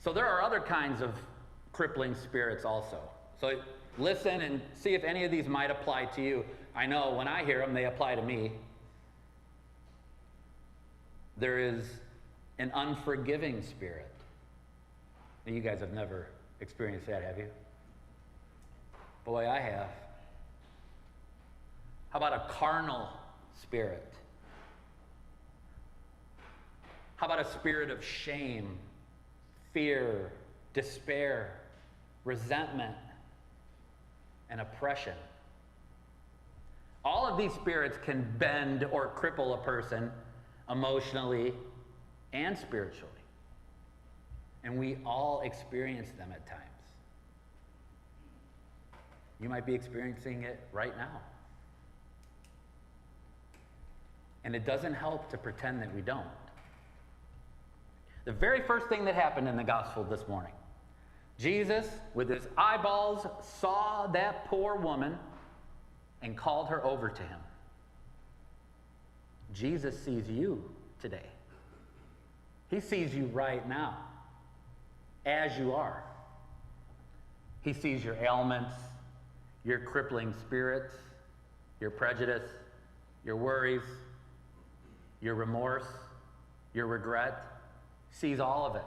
So there are other kinds of crippling spirits also. So listen and see if any of these might apply to you. I know when I hear them, they apply to me. There is an unforgiving spirit. You guys have never experienced that, have you? Boy, I have. How about a carnal spirit? How about a spirit of shame, fear, despair, resentment, and oppression? All of these spirits can bend or cripple a person emotionally and spiritually. And we all experience them at times. You might be experiencing it right now. And it doesn't help to pretend that we don't. The very first thing that happened in the gospel this morning, Jesus, with his eyeballs, saw that poor woman and called her over to him. Jesus sees you today. He sees you right now, as you are. He sees your ailments, your crippling spirits, your prejudice, your worries, your remorse, your regret. Sees all of it.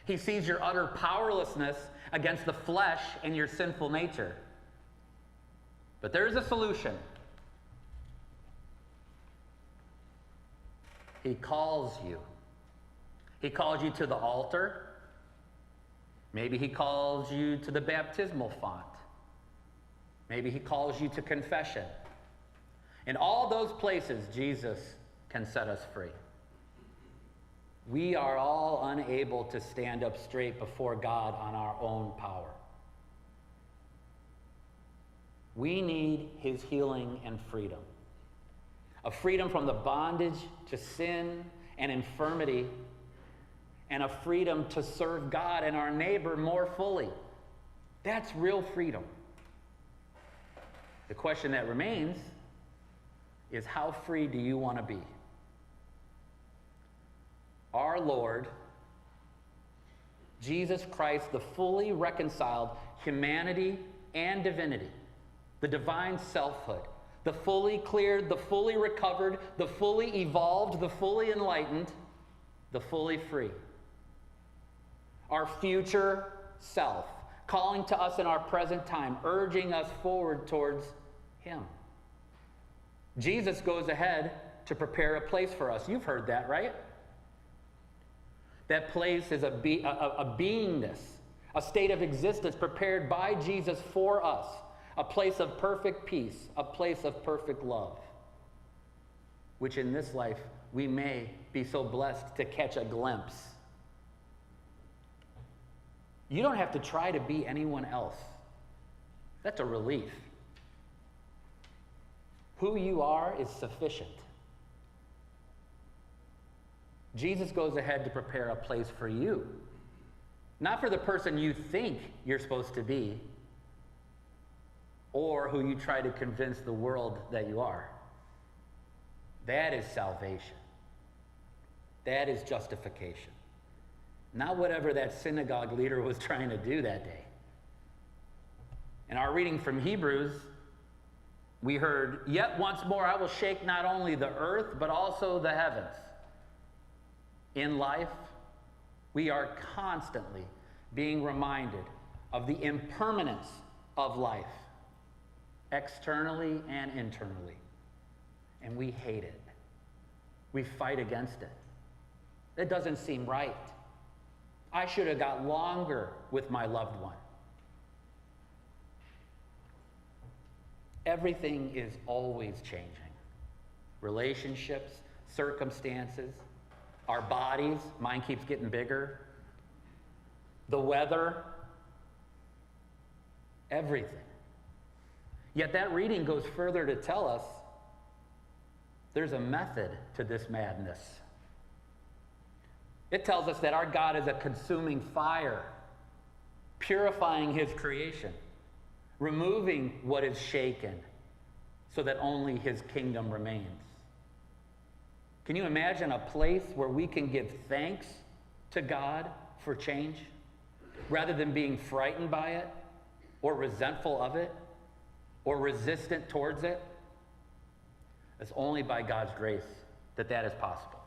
He sees your utter powerlessness against the flesh and your sinful nature. But there is a solution. He calls you. He calls you to the altar. Maybe he calls you to the baptismal font. Maybe he calls you to confession. In all those places, Jesus can set us free. We are all unable to stand up straight before God on our own power. We need his healing and freedom. A freedom from the bondage to sin and infirmity, and a freedom to serve God and our neighbor more fully. That's real freedom. The question that remains is, how free do you want to be? Our Lord, Jesus Christ, the fully reconciled humanity and divinity, the divine selfhood, the fully cleared, the fully recovered, the fully evolved, the fully enlightened, the fully free. Our future self, calling to us in our present time, urging us forward towards him. Jesus goes ahead to prepare a place for us. You've heard that, right? That place is a beingness, a state of existence prepared by Jesus for us, a place of perfect peace, a place of perfect love, which in this life we may be so blessed to catch a glimpse. You don't have to try to be anyone else. That's a relief. Who you are is sufficient. Jesus goes ahead to prepare a place for you. Not for the person you think you're supposed to be, or who you try to convince the world that you are. That is salvation. That is justification. Not whatever that synagogue leader was trying to do that day. In our reading from Hebrews, we heard, "Yet once more I will shake not only the earth, but also the heavens." In life, we are constantly being reminded of the impermanence of life, externally and internally. And we hate it. We fight against it. It doesn't seem right. I should have got longer with my loved one. Everything is always changing. Relationships, circumstances, our bodies, mine keeps getting bigger, the weather, everything. Yet that reading goes further to tell us there's a method to this madness. It tells us that our God is a consuming fire, purifying his creation, removing what is shaken so that only his kingdom remains. Can you imagine a place where we can give thanks to God for change, rather than being frightened by it, or resentful of it, or resistant towards it, it's only by God's grace that that is possible.